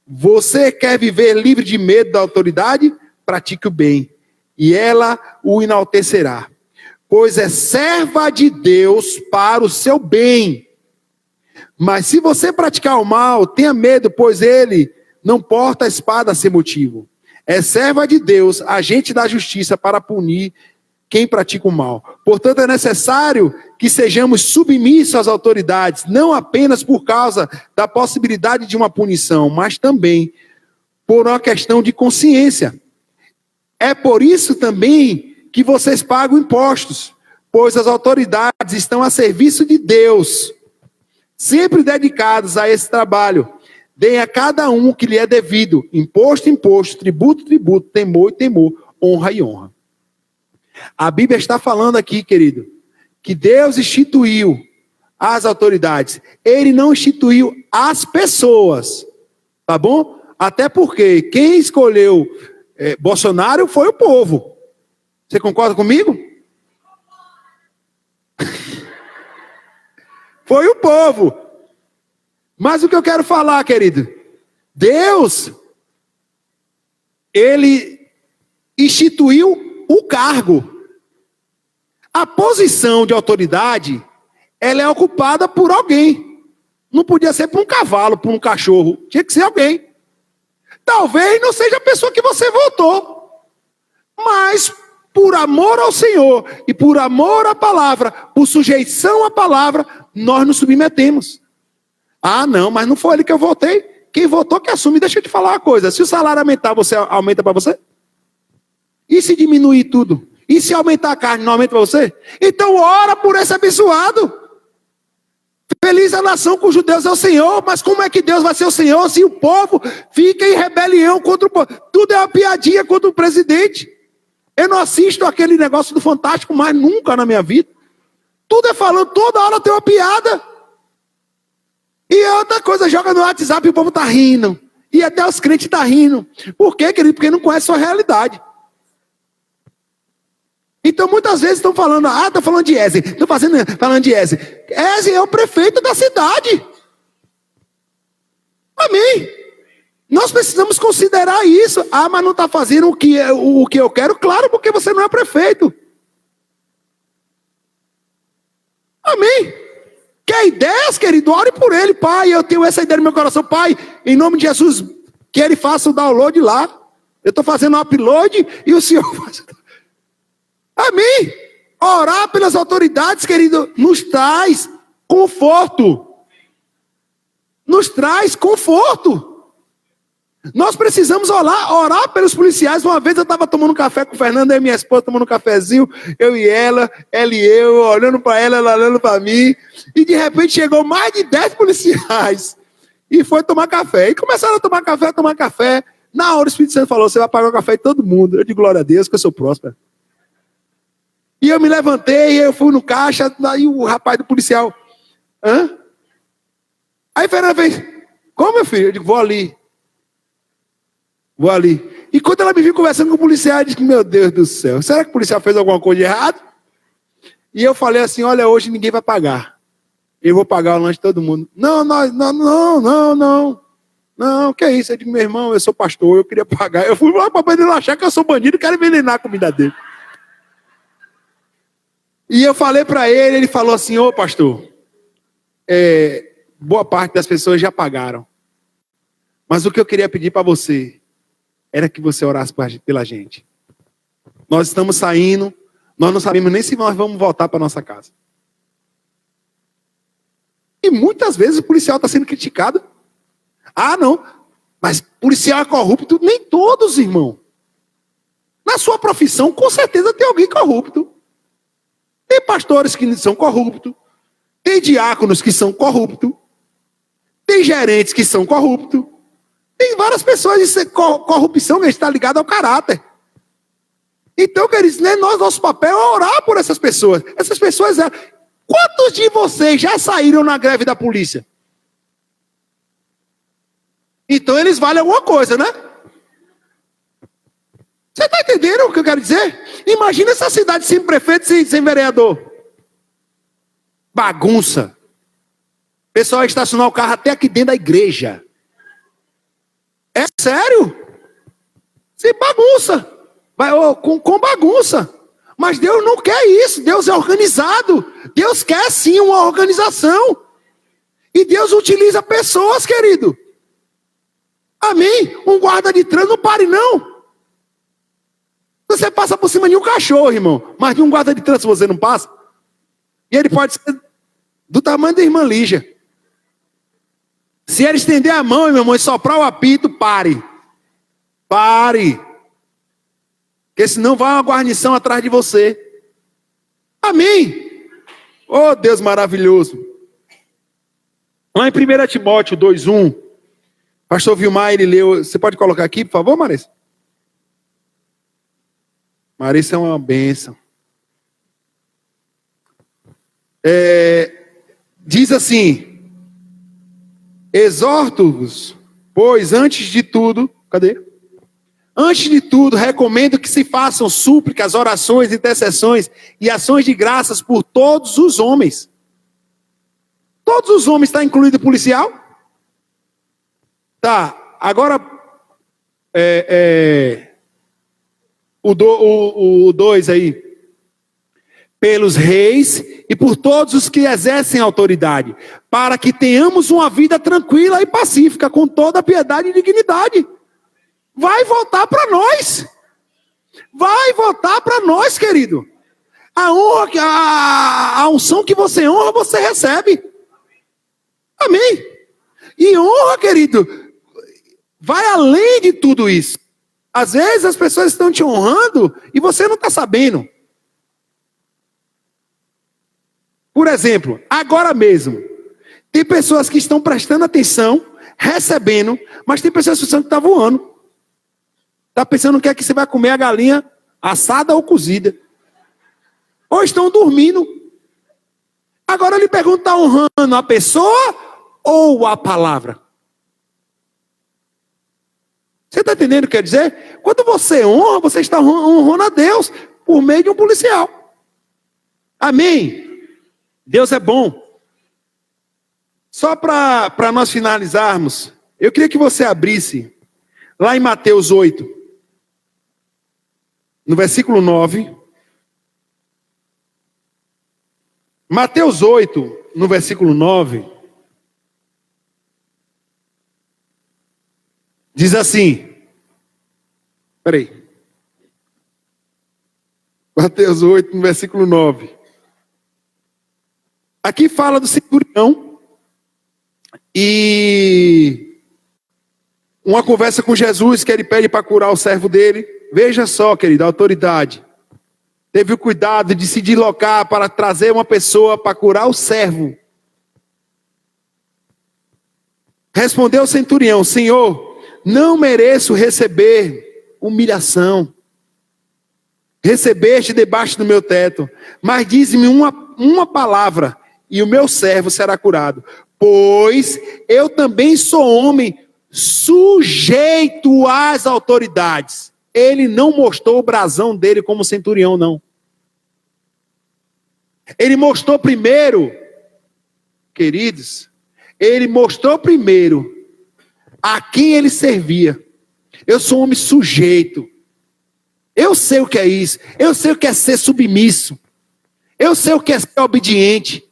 Você quer viver livre de medo da autoridade? Pratique o bem, e ela o enaltecerá, pois é serva de Deus para o seu bem. Mas se você praticar o mal, tenha medo, pois ele não porta a espada sem motivo. É serva de Deus, agente da justiça para punir quem pratica o mal. Portanto, é necessário que sejamos submissos às autoridades, não apenas por causa da possibilidade de uma punição, mas também por uma questão de consciência. É por isso também que vocês pagam impostos, pois as autoridades estão a serviço de Deus, sempre dedicados a esse trabalho. Deem a cada um o que lhe é devido: imposto, imposto, tributo, tributo, temor, temor, honra e honra. A Bíblia está falando aqui, querido, que Deus instituiu as autoridades. Ele não instituiu as pessoas, tá bom? Até porque quem escolheu Bolsonaro foi o povo. Você concorda comigo? Foi o povo. Mas o que eu quero falar, querido, Deus, ele instituiu o cargo. A posição de autoridade, ela é ocupada por alguém. Não podia ser por um cavalo, por um cachorro. Tinha que ser alguém. Talvez não seja a pessoa que você votou, mas por amor ao Senhor e por amor à palavra, por sujeição à palavra, nós nos submetemos. Ah, não, mas não foi ele que eu votei. Quem votou que assume. Deixa eu te falar uma coisa. Se o salário aumentar, você aumenta para você? E se diminuir tudo? E se aumentar a carne, não aumenta para você? Então ora por esse abençoado. Feliz a nação cujo Deus é o Senhor. Mas como é que Deus vai ser o Senhor se o povo fica em rebelião contra o povo? Tudo é uma piadinha contra o presidente. Eu não assisto aquele negócio do Fantástico mais nunca na minha vida. Tudo é falando, toda hora tem uma piada. E outra coisa, joga no WhatsApp e o povo tá rindo. E até os crentes tá rindo. Por quê, querido? Porque não conhece a sua realidade. Então muitas vezes estão falando, estão falando de Eze. Estão falando de Eze. Eze é o prefeito da cidade. Amém. Nós precisamos considerar isso. Ah, mas não está fazendo o que eu quero? Claro, porque você não é prefeito. Amém. Quer ideias, querido? Ore por ele. Pai, eu tenho essa ideia no meu coração. Pai, em nome de Jesus, que ele faça o download lá. Eu estou fazendo um upload e o Senhor faz. Amém. Orar pelas autoridades, querido, nos traz conforto. Nos traz conforto. Nós precisamos orar pelos policiais. Uma vez eu estava tomando café com o Fernando e minha esposa, tomando um cafezinho, eu e ela e eu, olhando para ela olhando para mim, e de repente chegou mais de 10 policiais, e foi tomar café, e começaram a tomar café, na hora o Espírito Santo falou, você vai pagar o café de todo mundo. Eu digo, glória a Deus, que eu sou próspero. E eu me levantei, eu fui no caixa, aí o rapaz do policial, Aí Fernanda fez, como, meu filho? Eu digo, vou ali. E quando ela me viu conversando com o policial, eu disse, meu Deus do céu, será que o policial fez alguma coisa de errado? E eu falei assim, olha, hoje ninguém vai pagar. Eu vou pagar o lanche de todo mundo. Não, que é isso? Eu digo, meu irmão, eu sou pastor, eu queria pagar. Eu fui lá para ele achar que eu sou bandido e quero envenenar a comida dele. E eu falei para ele, ele falou assim, ô pastor, boa parte das pessoas já pagaram. Mas o que eu queria pedir para você era que você orasse pela gente. Nós estamos saindo, nós não sabemos nem se nós vamos voltar para nossa casa. E muitas vezes o policial está sendo criticado. Ah, não, mas policial é corrupto. Nem todos, irmão. Na sua profissão, com certeza tem alguém corrupto. Tem pastores que são corruptos. Tem diáconos que são corruptos. Tem gerentes que são corruptos. Tem várias pessoas, isso é corrupção que está ligada ao caráter. Então, queridos, nosso papel é orar por essas pessoas. Essas pessoas, quantos de vocês já saíram na greve da polícia? Então eles valem alguma coisa, né? Você está entendendo o que eu quero dizer? Imagina essa cidade sem prefeito, sem vereador. Bagunça. O pessoal vai estacionar o carro até aqui dentro da igreja. É sério? Sem bagunça. Com bagunça. Mas Deus não quer isso. Deus é organizado. Deus quer sim uma organização. E Deus utiliza pessoas, querido. Amém? Um guarda de trânsito não pare, não. Você passa por cima de um cachorro, irmão. Mas de um guarda de trânsito você não passa. E ele pode ser do tamanho da irmã Lígia. Se ele estender a mão, meu irmão, e soprar o apito, pare. Pare. Porque senão vai uma guarnição atrás de você. Amém. Oh, Deus maravilhoso. Lá em 1 Timóteo 2:1, pastor Vilmar, ele leu. Você pode colocar aqui, por favor, Marisa? Marisa é uma bênção. Diz assim: exorto-vos, pois antes de tudo, Antes de tudo, recomendo que se façam súplicas, orações, intercessões e ações de graças por todos os homens. Todos os homens, está incluído o policial? Tá, agora o 2 aí. Pelos reis e por todos os que exercem autoridade, para que tenhamos uma vida tranquila e pacífica, com toda a piedade e dignidade. Vai voltar para nós. vai voltar para nós, querido. A honra, a unção que você honra, você recebe. Amém? E honra, querido, vai além de tudo isso. Às vezes as pessoas estão te honrando e você não está sabendo. Por exemplo, agora mesmo, tem pessoas que estão prestando atenção, recebendo, mas tem pessoas que estão voando. Está pensando que é que você vai comer a galinha assada ou cozida. Ou estão dormindo. Agora eu lhe pergunto, está honrando a pessoa ou a palavra? Você está entendendo o que quer dizer? Quando você honra, você está honrando a Deus por meio de um policial. Amém? Deus é bom. Só para nós finalizarmos, eu queria que você abrisse lá em Mateus 8, no versículo 9. Mateus 8, no versículo 9, diz assim, peraí, Mateus 8, no versículo 9, aqui fala do centurião, e uma conversa com Jesus, que ele pede para curar o servo dele. Veja só, querido, a autoridade teve o cuidado de se deslocar para trazer uma pessoa para curar o servo. Respondeu o centurião: Senhor, não mereço receber humilhação. Recebeste debaixo do meu teto, mas dize-me uma palavra, e o meu servo será curado. Pois eu também sou homem sujeito às autoridades. Ele não mostrou o brasão dele como centurião, não. Ele mostrou primeiro, queridos, ele mostrou primeiro a quem ele servia. Eu sou um homem sujeito. Eu sei o que é isso. Eu sei o que é ser submisso. Eu sei o que é ser obediente.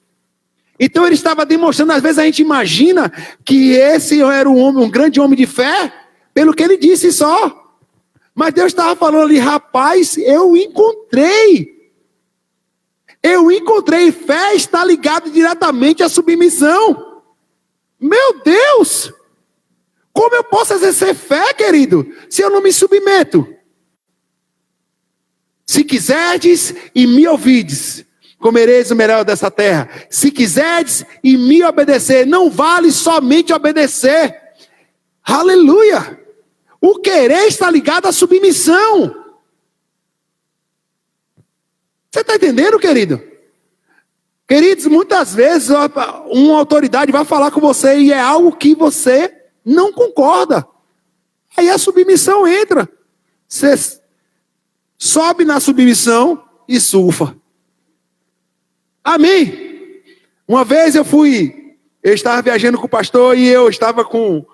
Então ele estava demonstrando, às vezes a gente imagina que esse era um homem, um grande homem de fé, pelo que ele disse só. Mas Deus estava falando ali, rapaz, eu encontrei. Fé está ligado diretamente à submissão. Meu Deus! Como eu posso exercer fé, querido, se eu não me submeto? Se quiserdes e me ouvides, comereis o melhor dessa terra. Se quiserdes e me obedecer, não vale somente obedecer. Aleluia! O querer está ligado à submissão. Você está entendendo, querido? Queridos, muitas vezes uma autoridade vai falar com você e é algo que você não concorda. Aí a submissão entra. Você sobe na submissão e surfa. Amém? Uma vez eu estava viajando com o pastor e eu estava com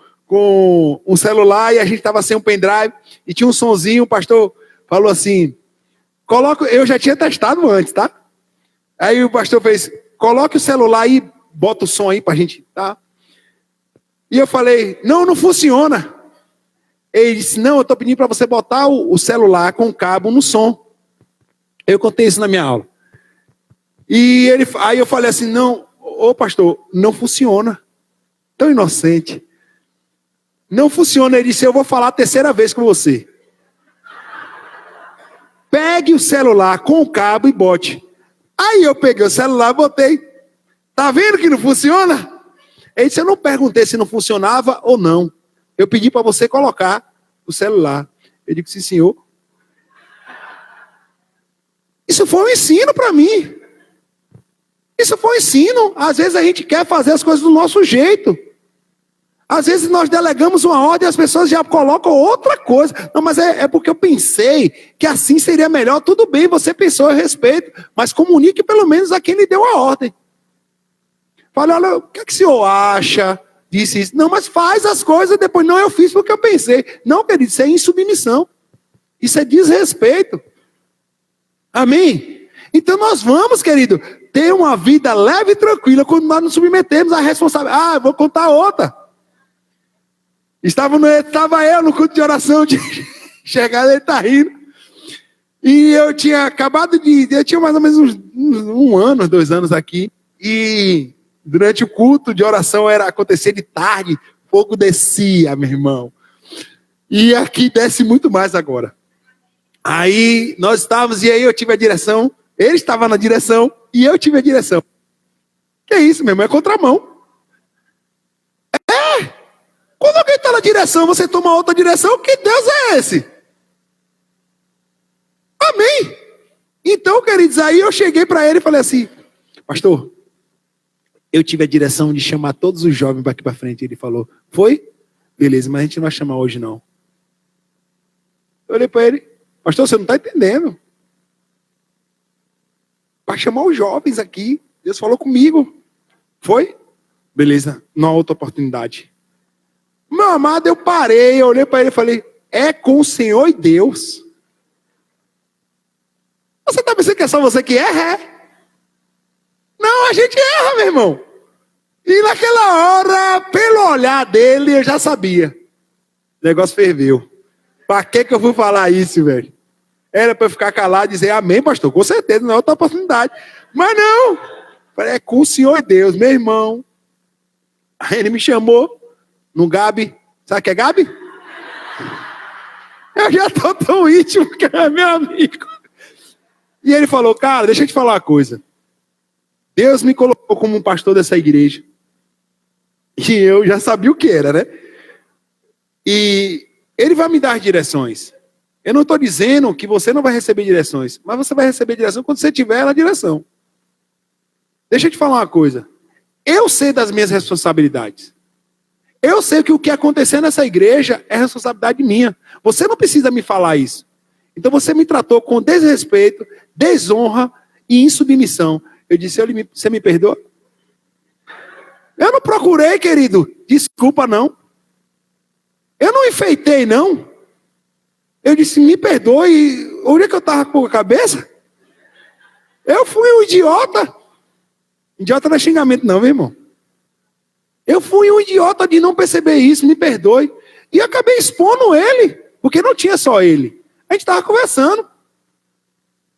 um celular e a gente estava sem um pendrive e tinha um sonzinho, o pastor falou assim, eu já tinha testado antes, tá? Aí o pastor fez, coloque o celular aí, bota o som aí pra gente, tá? E eu falei, não funciona. Ele disse, não, eu estou pedindo para você botar o celular com o cabo no som. Eu contei isso na minha aula. E aí eu falei assim, não, ô pastor, não funciona. Tão inocente. Não funciona. Ele disse, eu vou falar a terceira vez com você. Pegue o celular com o cabo e bote. Aí eu peguei o celular e botei. Tá vendo que não funciona? Ele disse, eu não perguntei se não funcionava ou não. Eu pedi para você colocar o celular. Eu disse, sim, senhor. Isso foi um ensino para mim. Isso foi um ensino. Às vezes a gente quer fazer as coisas do nosso jeito. Às vezes nós delegamos uma ordem e as pessoas já colocam outra coisa. Não, mas é porque eu pensei que assim seria melhor. Tudo bem, você pensou a respeito. Mas comunique pelo menos a quem lhe deu a ordem. Fale, olha, o que o senhor acha? Disse isso. Não, mas faz as coisas depois. Não, eu fiz porque eu pensei. Não, querido, isso é insubmissão. Isso é desrespeito. Amém? Então nós vamos, querido, ter uma vida leve e tranquila quando nós nos submetemos à responsabilidade. Vou contar outra. Estava eu no culto de oração de chegar, ele está rindo. E eu tinha acabado eu tinha mais ou menos um ano, 2 anos aqui. E durante o culto de oração era acontecer de tarde, fogo descia, meu irmão. E aqui desce muito mais agora. Aí nós estávamos, e aí eu tive a direção, ele estava na direção e eu tive a direção. Que é isso, meu irmão? É contramão. Quando alguém está na direção, você toma outra direção, que Deus é esse? Amém. Então, queridos, aí eu cheguei para ele e falei assim, pastor, eu tive a direção de chamar todos os jovens para aqui para frente. Ele falou, foi? Beleza, mas a gente não vai chamar hoje não. Eu olhei para ele, pastor, você não está entendendo. Para chamar os jovens aqui, Deus falou comigo. Foi? Beleza, não há outra oportunidade. Meu amado, eu parei, eu olhei para ele e falei, é com o Senhor e Deus. Você está pensando que é só você que erra? Não, a gente erra, meu irmão. E naquela hora, pelo olhar dele, eu já sabia. O negócio ferveu. Para que eu fui falar isso, velho? Era para eu ficar calado e dizer, amém, pastor, com certeza, não é outra oportunidade. Mas não. Falei, é com o Senhor e Deus, meu irmão. Aí ele me chamou no Gabi. Sabe o que é Gabi? Eu já estou tão íntimo que é meu amigo. E ele falou, cara, deixa eu te falar uma coisa. Deus me colocou como um pastor dessa igreja. E eu já sabia o que era, né? E ele vai me dar direções. Eu não estou dizendo que você não vai receber direções, mas você vai receber direção quando você estiver na direção. Deixa eu te falar uma coisa. Eu sei das minhas responsabilidades. Eu sei que o que acontecer nessa igreja é responsabilidade minha. Você não precisa me falar isso. Então você me tratou com desrespeito, desonra e insubmissão. Eu disse, você me perdoa? Eu não procurei, querido, desculpa não. Eu não enfeitei, não. Eu disse, me perdoe. Onde é que eu estava com a cabeça? Eu fui um idiota. Idiota não é xingamento não, meu irmão. Eu fui um idiota de não perceber isso, me perdoe. E acabei expondo ele, porque não tinha só ele. A gente estava conversando.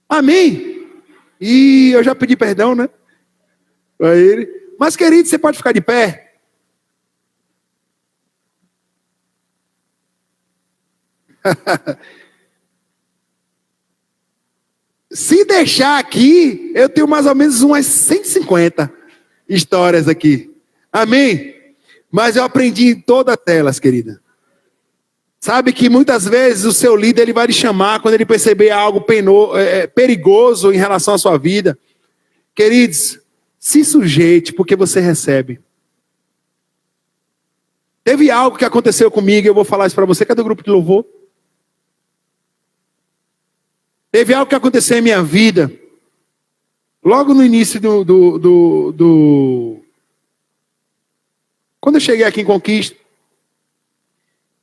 Amém? E eu já pedi perdão, né? Para ele. Mas, querido, você pode ficar de pé? Se deixar aqui, eu tenho mais ou menos umas 150 histórias aqui. Amém? Mas eu aprendi em todas elas, querida. Sabe que muitas vezes o seu líder ele vai lhe chamar quando ele perceber algo perigoso em relação à sua vida. Queridos, se sujeite porque você recebe. Teve algo que aconteceu comigo, eu vou falar isso para você, que é do grupo de louvor. Teve algo que aconteceu em minha vida, logo no início quando eu cheguei aqui em Conquista.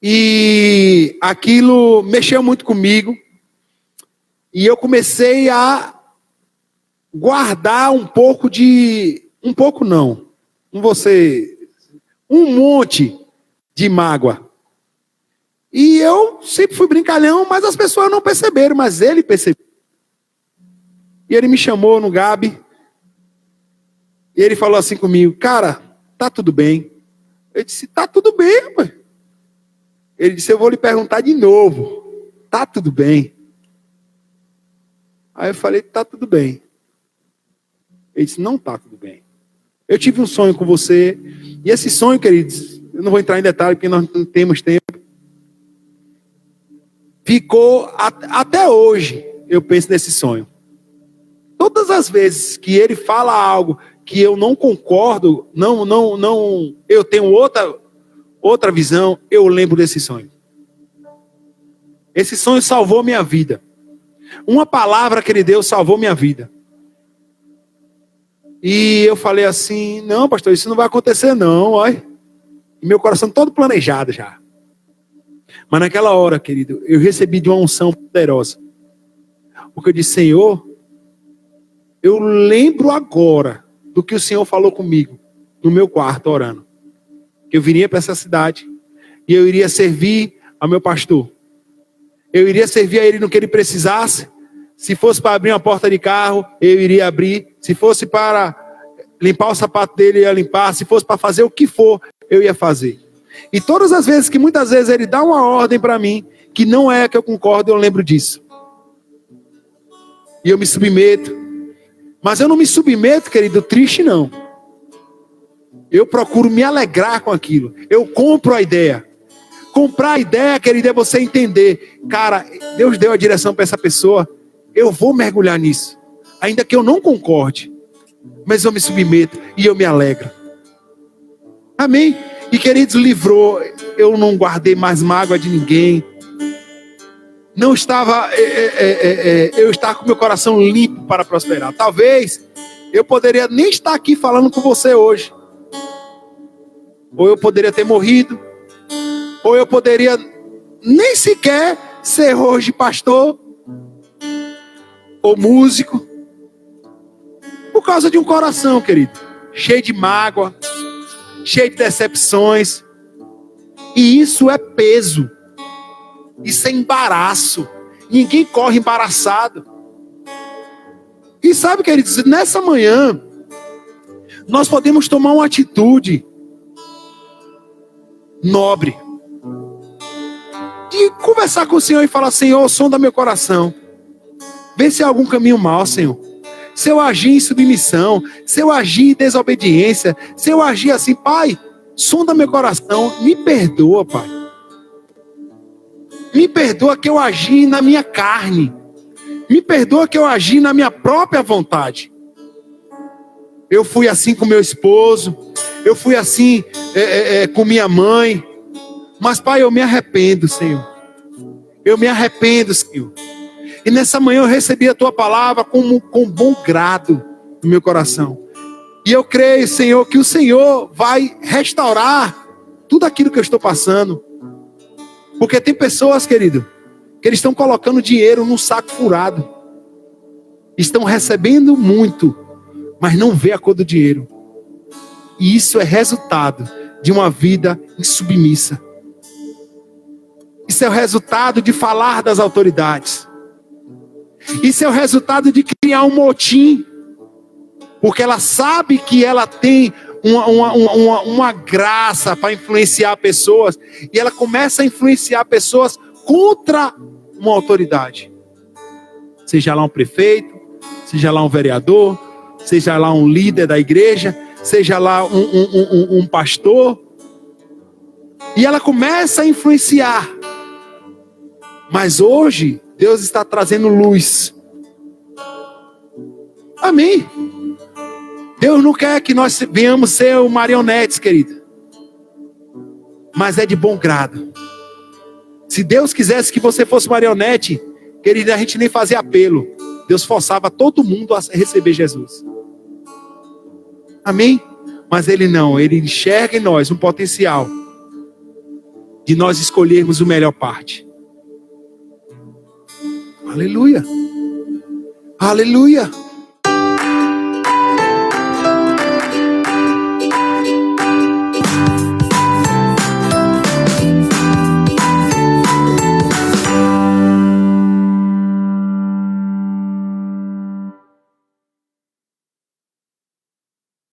E aquilo mexeu muito comigo. E eu comecei a guardar um monte de mágoa. E eu sempre fui brincalhão, mas as pessoas não perceberam, mas ele percebeu. E ele me chamou no Gabi. E ele falou assim comigo, cara, tá tudo bem. Eu disse, tá tudo bem, rapaz. Ele disse, eu vou lhe perguntar de novo. Tá tudo bem? Aí eu falei, tá tudo bem. Ele disse, não tá tudo bem. Eu tive um sonho com você. E esse sonho, queridos, eu não vou entrar em detalhe porque nós não temos tempo. Ficou até hoje, eu penso nesse sonho. Todas as vezes que ele fala algo que eu não concordo, eu tenho outra visão, eu lembro desse sonho. Esse sonho salvou minha vida. Uma palavra que ele deu salvou minha vida. E eu falei assim, não, pastor, isso não vai acontecer não, olha. E meu coração todo planejado já. Mas naquela hora, querido, eu recebi de uma unção poderosa. Porque eu disse, Senhor, eu lembro agora do que o Senhor falou comigo, no meu quarto, orando. Que eu viria para essa cidade e eu iria servir ao meu pastor. Eu iria servir a ele no que ele precisasse, Se fosse para abrir uma porta de carro, eu iria abrir. Se fosse para limpar o sapato dele, eu ia limpar. Se fosse para fazer o que for, eu ia fazer. E todas as vezes que muitas vezes ele dá uma ordem para mim, que não é a que eu concordo, eu lembro disso. E eu me submeto. Mas eu não me submeto, querido, triste não. Eu procuro me alegrar com aquilo. Eu compro a ideia. Comprar a ideia, querido, é você entender. Cara, Deus deu a direção para essa pessoa. Eu vou mergulhar nisso. Ainda que eu não concorde. Mas eu me submeto e eu me alegro. Amém? E queridos, livrou. Eu não guardei mais mágoa de ninguém. Não estava... eu estava com meu coração limpo para prosperar. Talvez eu poderia nem estar aqui falando com você hoje. Ou eu poderia ter morrido. Ou eu poderia nem sequer ser hoje pastor. Ou músico. Por causa de um coração, querido. Cheio de mágoa. Cheio de decepções. E isso é peso. Isso é embaraço. Ninguém corre embaraçado. E sabe, queridos, nessa manhã, nós podemos tomar uma atitude nobre. De conversar com o Senhor e falar: Senhor, sonda meu coração. Vê se há algum caminho mau, Senhor. Se eu agir em submissão, se eu agir em desobediência, se eu agir assim, Pai, sonda meu coração. Me perdoa, Pai. Me perdoa que eu agi na minha carne. Me perdoa que eu agi na minha própria vontade. Eu fui assim com meu esposo. Eu fui assim com minha mãe. Mas, Pai, eu me arrependo, Senhor. Eu me arrependo, Senhor. E nessa manhã eu recebi a Tua palavra com bom grado no meu coração. E eu creio, Senhor, que o Senhor vai restaurar tudo aquilo que eu estou passando. Porque tem pessoas, querido, que eles estão colocando dinheiro num saco furado. Estão recebendo muito, mas não vê a cor do dinheiro. E isso é resultado de uma vida insubmissa. Isso é o resultado de falar das autoridades. Isso é o resultado de criar um motim. Porque ela sabe que ela tem uma graça para influenciar pessoas. E ela começa a influenciar pessoas contra uma autoridade. Seja lá um prefeito, seja lá um vereador, seja lá um líder da igreja, seja lá um pastor. E ela começa a influenciar. Mas hoje, Deus está trazendo luz. Amém? Deus não quer que nós venhamos ser marionetes, querido. Mas é de bom grado. Se Deus quisesse que você fosse marionete, querido, a gente nem fazia apelo. Deus forçava todo mundo a receber Jesus. Amém? Mas Ele não. Ele enxerga em nós um potencial de nós escolhermos o melhor parte. Aleluia. Aleluia.